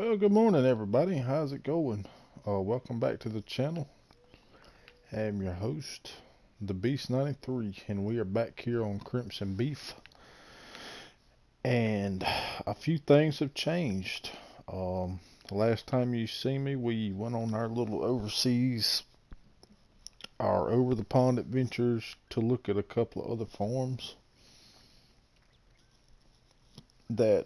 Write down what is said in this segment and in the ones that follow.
Well, good morning, everybody. How's it going? Welcome back to the channel. I'm your host, the Beast 93, and we are back here on Crimson Beef. And a few things have changed. The last time you see me, we went on our little our over the pond adventures to look at a couple of other farms that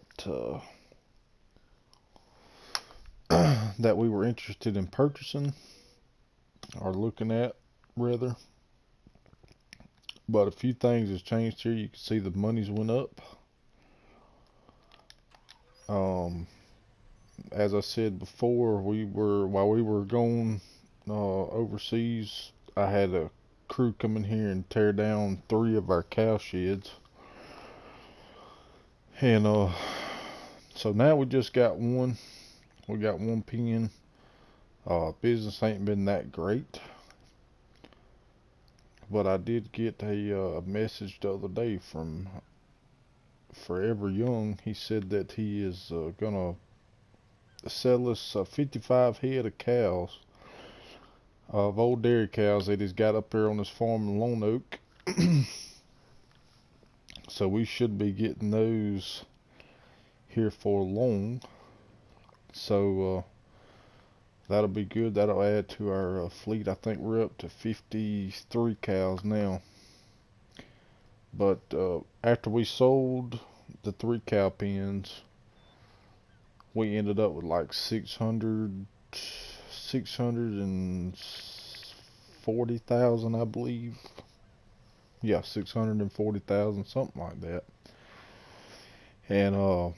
that we were interested in purchasing or looking at, rather. But a few things has changed here. You can see the money's went up. As I said before, while we were going overseas, I had a crew come in here and tear down 3 of our cow sheds, and so now we just got one. We got one pen. Business ain't been that great, but I did get a message the other day from Forever Young. He said that he is gonna sell us 55 head of cows, of old dairy cows that he's got up there on his farm in Lone Oak. So we should be getting those here for long. So that'll be good. That'll add to our fleet. I think we're up to 53 cows now. But after we sold the 3 cow pens, we ended up with like 640,000, I believe. Yeah, 640,000, something like that. And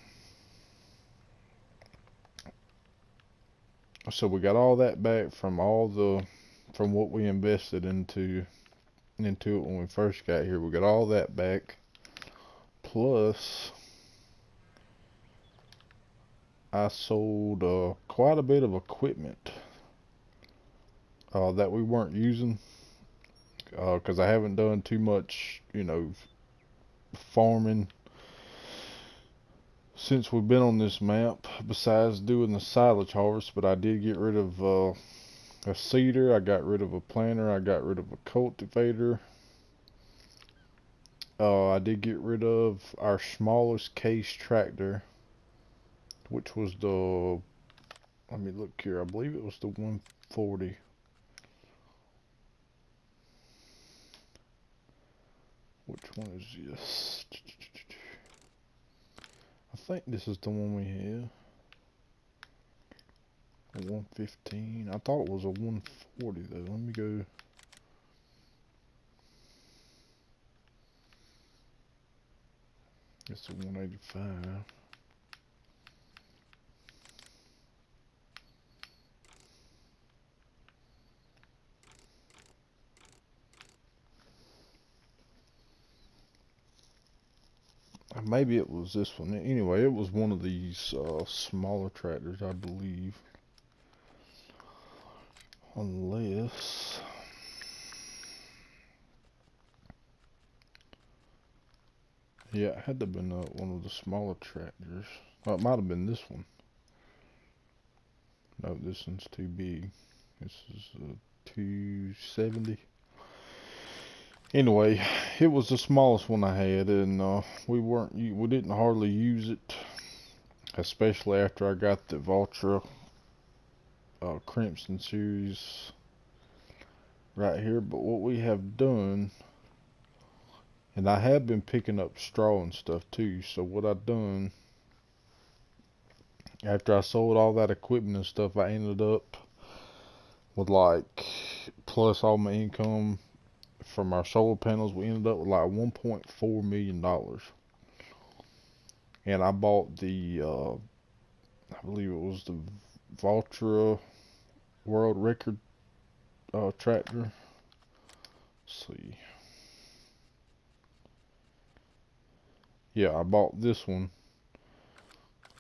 so we got all that back from what we invested into it when we first got here. We got all that back, plus I sold quite a bit of equipment that we weren't using, because I haven't done too much, farming since we've been on this map, besides doing the silage harvest. But I did get rid of a seeder, I got rid of a planter, I got rid of a cultivator. I did get rid of our smallest case tractor, which was let me look here, I believe it was the 140. Which one is this? I think this is the one we have. A 115. I thought it was a 140 though. Let me go. It's a 185. Maybe it was this one. Anyway, it was one of these smaller tractors, I believe. Unless... yeah, it had to have been one of the smaller tractors. Well, it might have been this one. No, this one's too big. This is a 270. Anyway, it was the smallest one I had, and we didn't hardly use it, especially after I got the Valtra Crimson series right here. But what we have done, and I have been picking up straw and stuff too, so what I've done, after I sold all that equipment and stuff, I ended up with, like, plus all my income from our solar panels, we ended up with like $1.4 million. And I bought the I believe it was the Valtra World Record tractor. Let's see. Yeah, I bought this one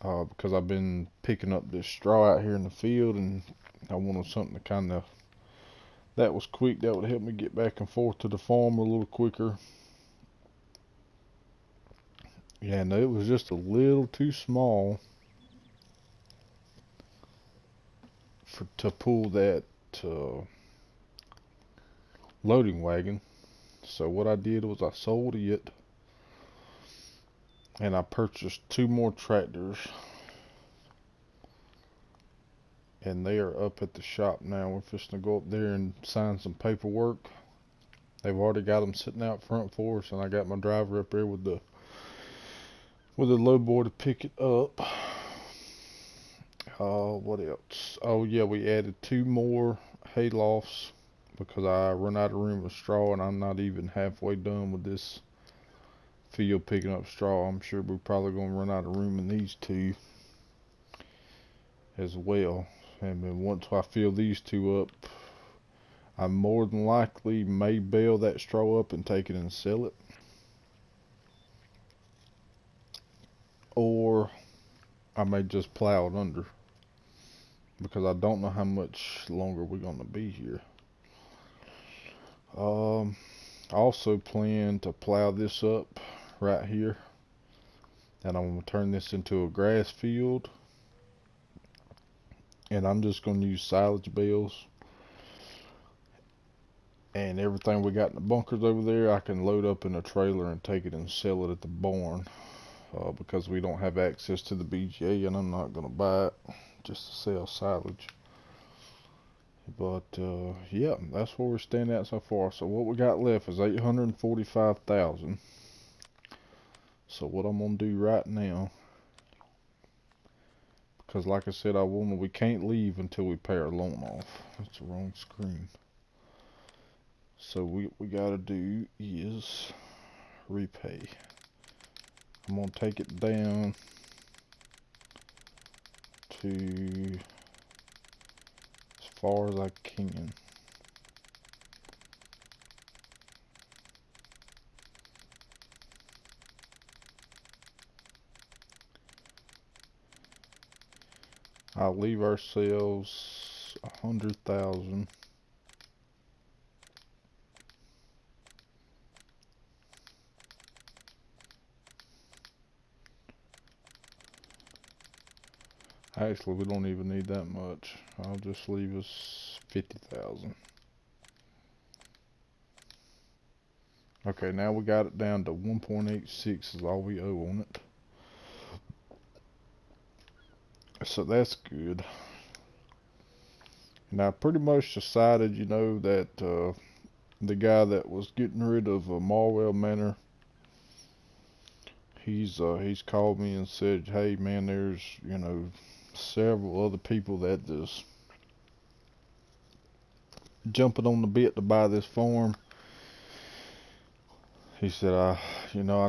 because I've been picking up this straw out here in the field, and I wanted something to kind of, that was quick, that would help me get back and forth to the farm a little quicker. Yeah, no, it was just a little too small to pull that loading wagon. So what I did was I sold it, and I purchased 2 more tractors, and they are up at the shop now. We're just gonna go up there and sign some paperwork. They've already got them sitting out front for us, and I got my driver up there with the load boy to pick it up. What else? Oh yeah, we added 2 more hay lofts because I run out of room with straw, and I'm not even halfway done with this field picking up straw. I'm sure we're probably gonna run out of room in these 2 as well. And then once I fill these 2 up, I more than likely may bale that straw up and take it and sell it. Or I may just plow it under, because I don't know how much longer we're gonna be here. I also plan to plow this up right here, and I'm gonna turn this into a grass field, and I'm just gonna use silage bales, and everything we got in the bunkers over there I can load up in a trailer and take it and sell it at the barn, because we don't have access to the BGA, and I'm not gonna buy it just to sell silage. But yeah, that's where we're standing at so far. So what we got left is 845,000. So what I'm gonna do right now, because like I said, we can't leave until we pay our loan off. That's the wrong screen. So what we gotta do is repay. I'm gonna take it down to as far as I can. I'll leave ourselves 100,000. Actually, we don't even need that much. I'll just leave us 50,000. Okay, now we got it down to 1.86 is all we owe on it. So that's good. And I pretty much decided, you know, that the guy that was getting rid of Marwell Manor, he's called me and said, hey man, there's, you know, several other people that just jumping on the bit to buy this farm. He said, I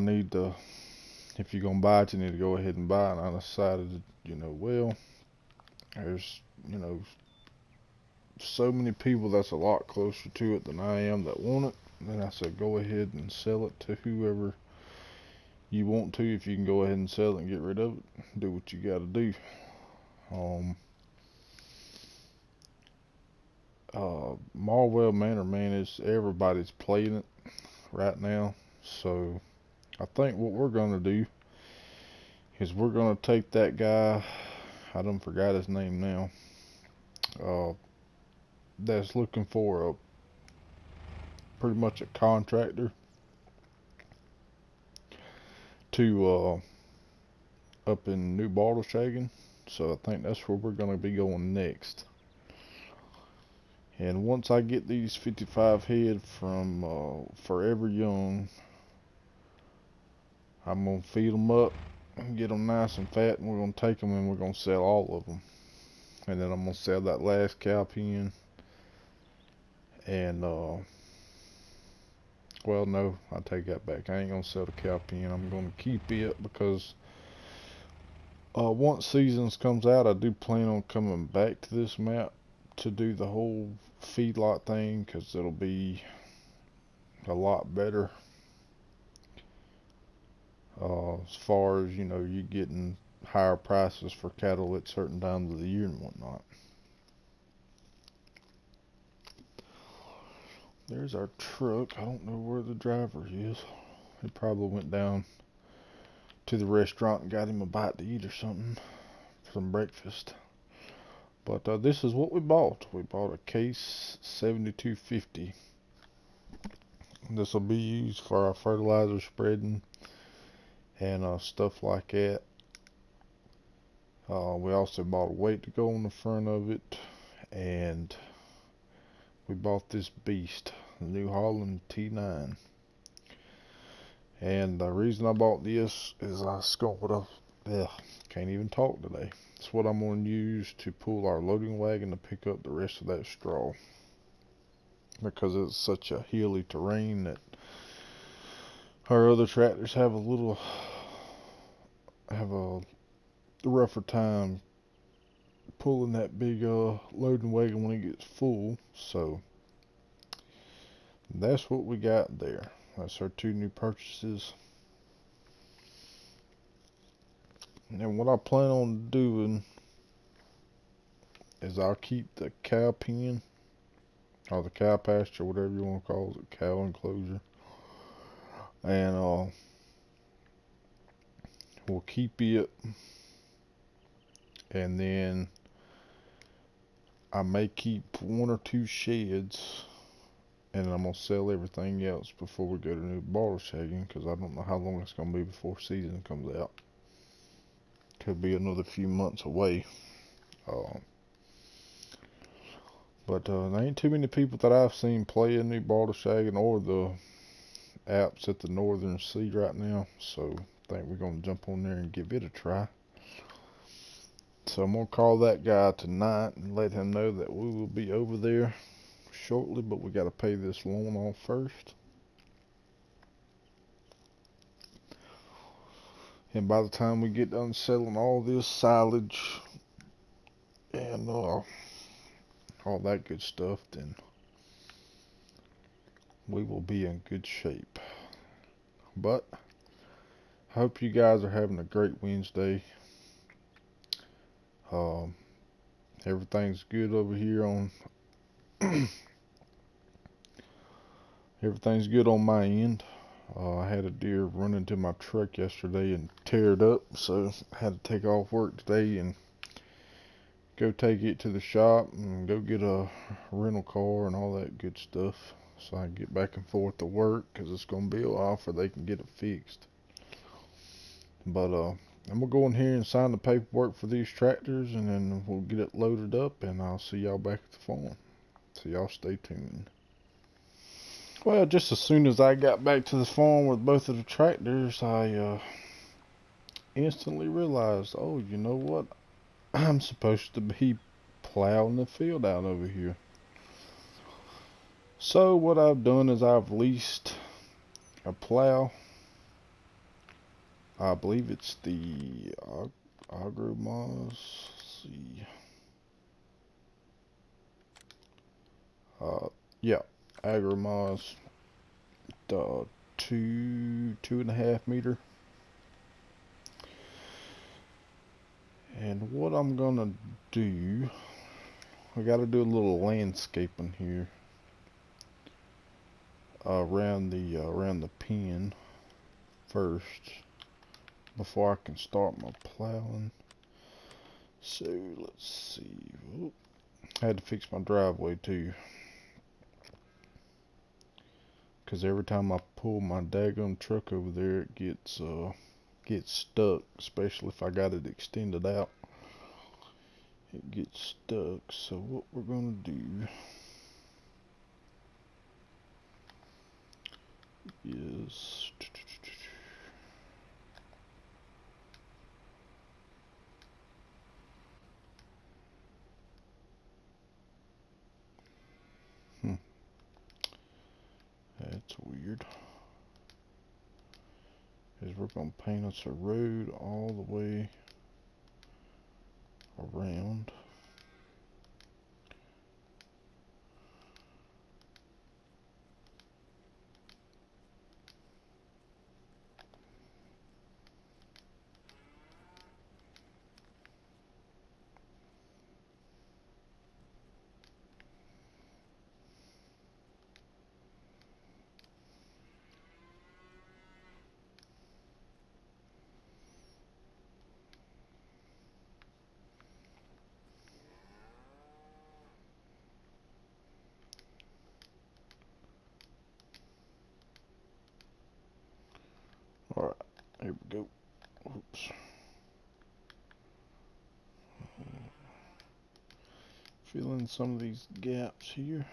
need to, if you're gonna buy it, you need to go ahead and buy it. And I decided, you know, well, there's, you know, so many people that's a lot closer to it than I am that want it. Then I said, go ahead and sell it to whoever you want to. If you can go ahead and sell it and get rid of it, do what you gotta do. Marwell Manor, man, everybody's playing it right now. So I think what we're gonna do is we're gonna take that guy, I done forgot his name now, that's looking for pretty much a contractor to up in New Bartleshagen. So I think that's where we're gonna be going next. And once I get these 55 head from Forever Young, I'm gonna feed them up and get them nice and fat, and we're gonna take them and we're gonna sell all of them. And then I'm gonna sell that last cow pen. And well, no, I take that back. I ain't gonna sell the cow pen. I'm gonna keep it because once seasons comes out, I do plan on coming back to this map to do the whole feedlot thing, because it'll be a lot better as far as, you know, you getting higher prices for cattle at certain times of the year and whatnot. There's our truck. I don't know where the driver is. He probably went down to the restaurant and got him a bite to eat or something for some breakfast. But this is what we bought. We bought a Case 7250. This will be used for our fertilizer spreading and stuff like that. We also bought a weight to go on the front of it, and we bought this beast, the New Holland T9. And the reason I bought this is can't even talk today. It's what I'm going to use to pull our loading wagon to pick up the rest of that straw, because it's such a hilly terrain that our other tractors have a rougher time pulling that big loading wagon when it gets full. So that's what we got there. That's our two new purchases. And what I plan on doing is I'll keep the cow pen, or the cow pasture, whatever you want to call it, cow enclosure, and we'll keep it, and then I may keep 1 or 2 sheds, and I'm gonna sell everything else before we go to new barter shagging, because I don't know how long it's gonna be before season comes out. Could be another few months away. But there ain't too many people that I've seen playing new barter shagging or the apps at the Northern Sea right now, so I think we're gonna jump on there and give it a try. So I'm gonna call that guy tonight and let him know that we will be over there shortly, but we gotta pay this loan off first. And by the time we get done selling all this silage and all that good stuff, then we will be in good shape. But I hope you guys are having a great Wednesday. Everything's good over here on everything's good on my end. I had a deer run into my truck yesterday and tear it up, so I had to take off work today and go take it to the shop and go get a rental car and all that good stuff, so I can get back and forth to work, because it's going to be a while before they can get it fixed. But I'm going to go in here and sign the paperwork for these tractors, and then we'll get it loaded up, and I'll see y'all back at the farm. So y'all stay tuned. Well, just as soon as I got back to the farm with both of the tractors, I instantly realized, oh, you know what? I'm supposed to be plowing the field out over here. So what I've done is I've leased a plow. I believe it's the Agromaz. Let's see. Yeah, Agromaz. The 2.5 meter. And what I'm gonna do, I gotta do a little landscaping here around the pen first before I can start my plowing. So let's see. Oop. I had to fix my driveway too, because every time I pull my daggum truck over there, it gets stuck, especially if I got it extended out. It gets stuck. So what we're gonna do is that's weird. Is we're gonna paint us a road all the way around. Here we go. Oops. Fill in some of these gaps here.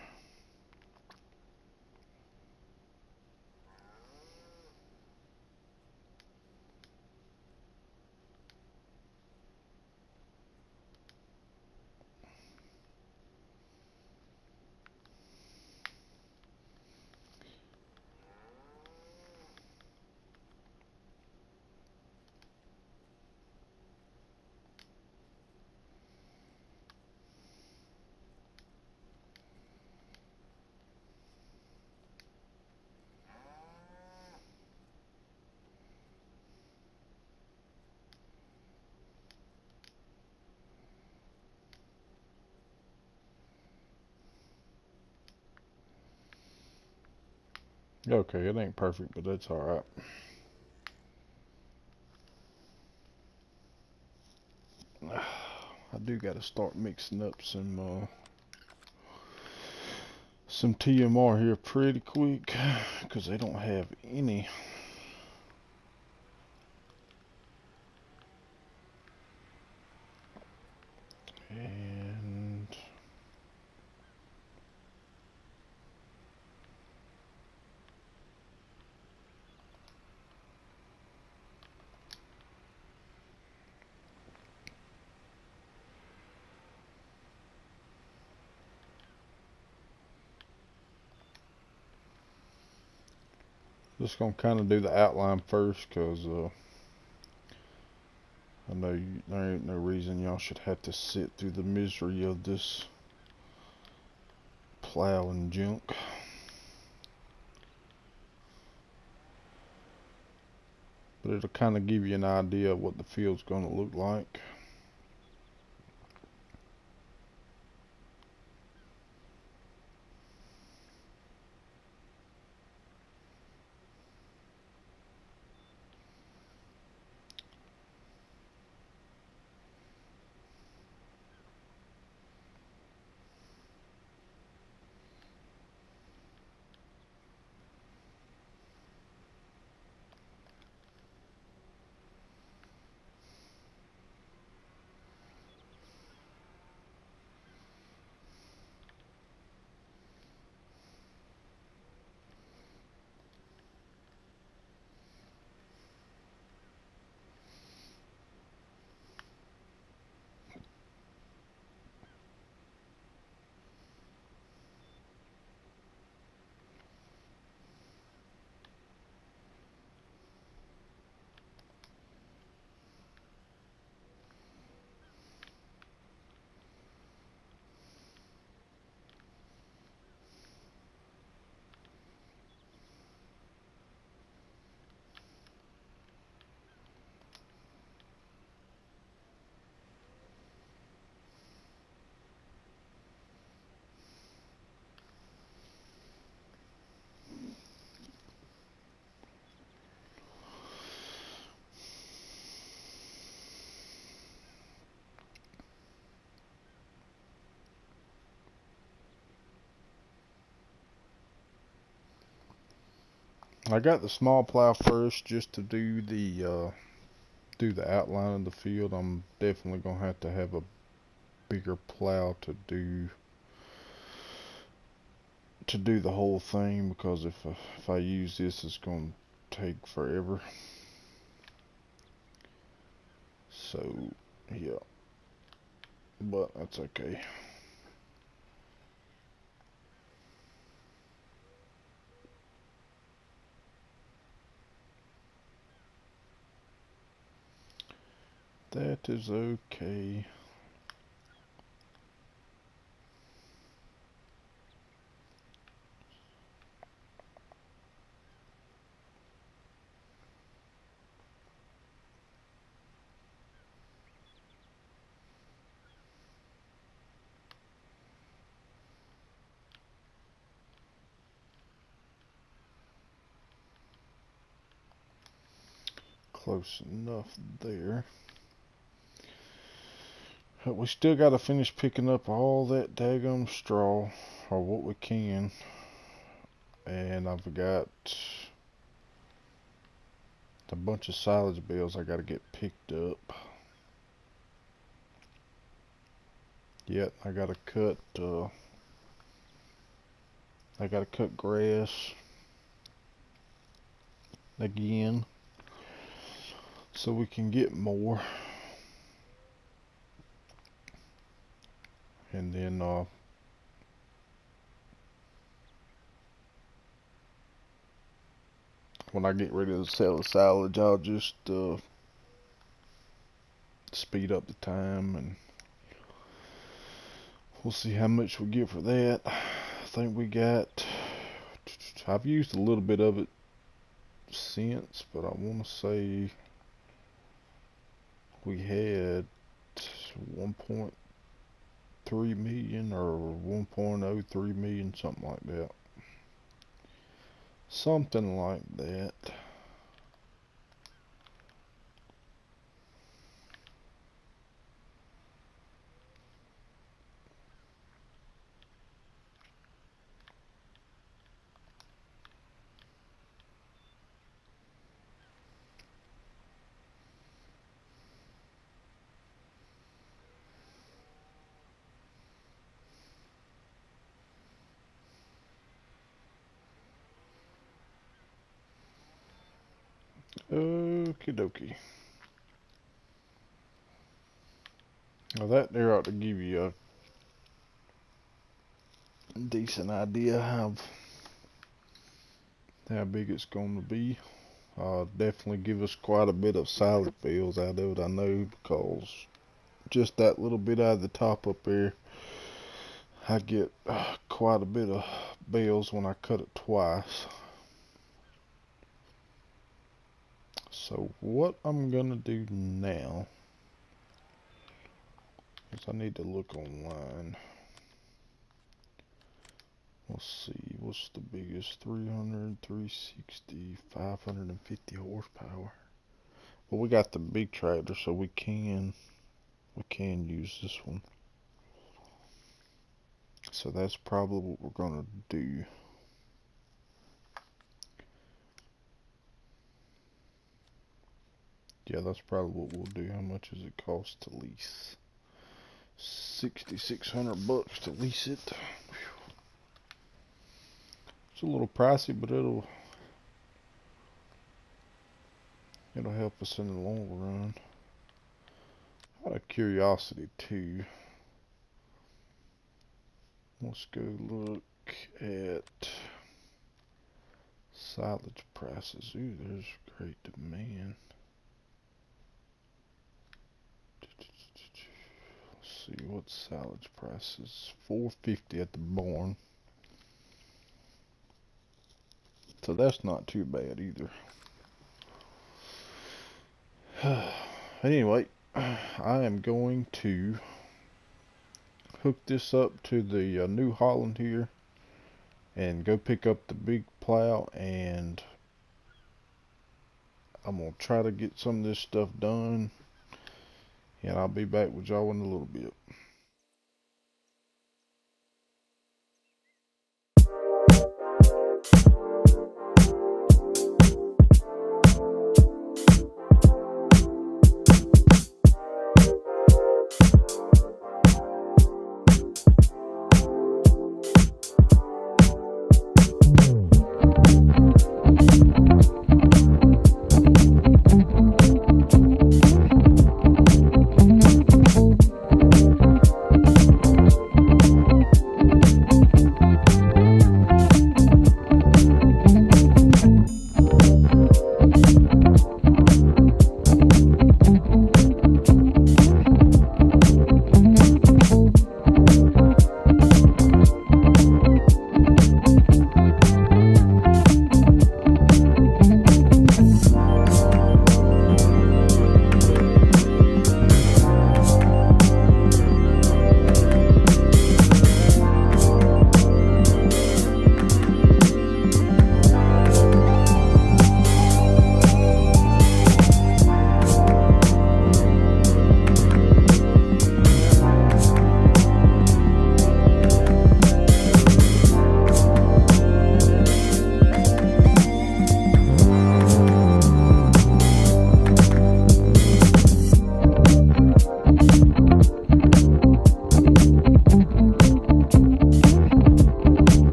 Okay, it ain't perfect, but that's alright. I do gotta start mixing up some TMR here pretty quick, because they don't have any. And just gonna kind of do the outline first, because I know there ain't no reason y'all should have to sit through the misery of this plow and junk. But it'll kind of give you an idea of what the field's gonna look like. I got the small plow first just to do the outline of the field. I'm definitely gonna have to have a bigger plow to do the whole thing, because if I use this, it's gonna take forever. So yeah, but that's okay. That is okay. Close enough there. But we still got to finish picking up all that daggum straw, or what we can. And I forgot a bunch of silage bales I gotta get picked up. Yet I gotta cut grass again so we can get more. And then when I get ready to sell the silage, I'll just speed up the time, and we'll see how much we get for that. I think we got, I've used a little bit of it since, but I want to say we had 1.3 million or 1.03 million, something like that. Something like that. Okie dokie. Now that there ought to give you a decent idea of how big it's going to be. Definitely give us quite a bit of silage bales out of it, I know, because just that little bit out of the top up there, I get quite a bit of bales when I cut it twice. So what I'm gonna do now is I need to look online. Let's see, what's the biggest? 300, 360, 550 horsepower. Well, we got the big tractor, so we can use this one. So that's probably what we're gonna do. Yeah, that's probably what we'll do. How much does it cost to lease? $6,600 to lease it. Whew. It's a little pricey, but it'll help us in the long run. Out of curiosity too, let's go look at silage prices. Ooh, there's great demand. Let's see what silage prices. $4.50 at the barn. So that's not too bad either. Anyway, I am going to hook this up to the New Holland here and go pick up the big plow, and I'm going to try to get some of this stuff done, and I'll be back with y'all in a little bit.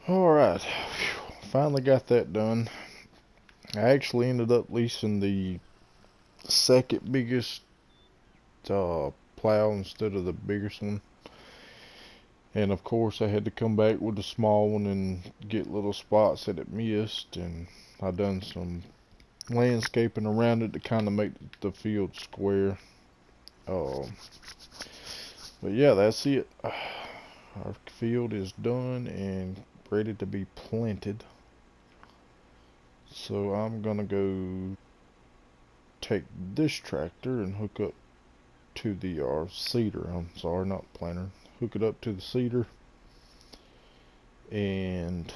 Alright, finally got that done. I actually ended up leasing the second biggest plow instead of the biggest one. And of course I had to come back with the small one and get little spots that it missed, and I done some landscaping around it to kind of make the field square. But yeah, that's it. Our field is done and ready to be planted. So I'm gonna go take this tractor and hook up to the seeder. I'm sorry, not planter. Hook it up to the seeder and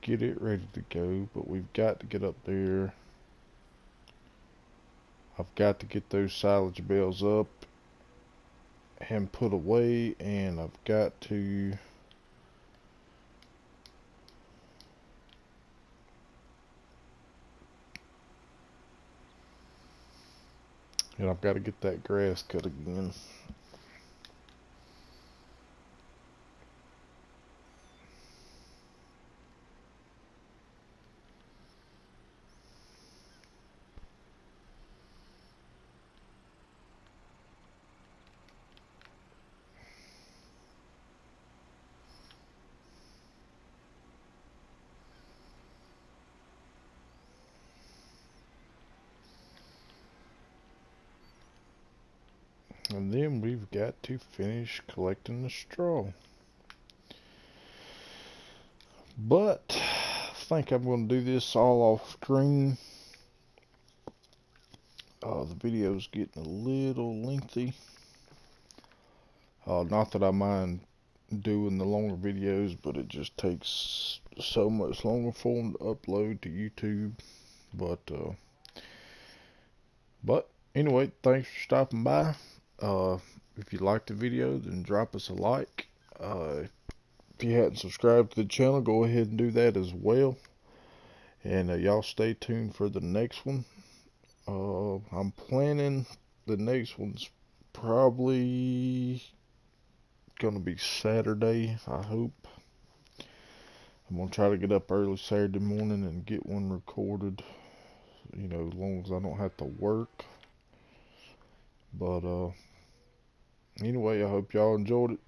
get it ready to go. But we've got to get up there. I've got to get those silage bales up and put away, and I've got to get that grass cut again. And then we've got to finish collecting the straw. But I think I'm going to do this all off screen. The video's getting a little lengthy. Not that I mind doing the longer videos, but it just takes so much longer for them to upload to YouTube. But anyway, thanks for stopping by. If you liked the video, then drop us a like. If you hadn't subscribed to the channel, go ahead and do that as well. And y'all stay tuned for the next one. I'm planning the next one's probably gonna be Saturday, I hope. I'm gonna try to get up early Saturday morning and get one recorded, you know, as long as I don't have to work. But anyway, I hope y'all enjoyed it.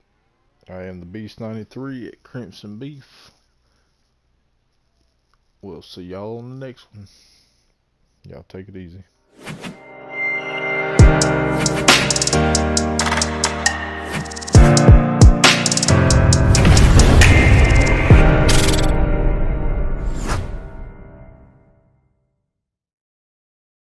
I am the Beast 93 at Crimson Beef. We'll see y'all on the next one. Y'all take it easy.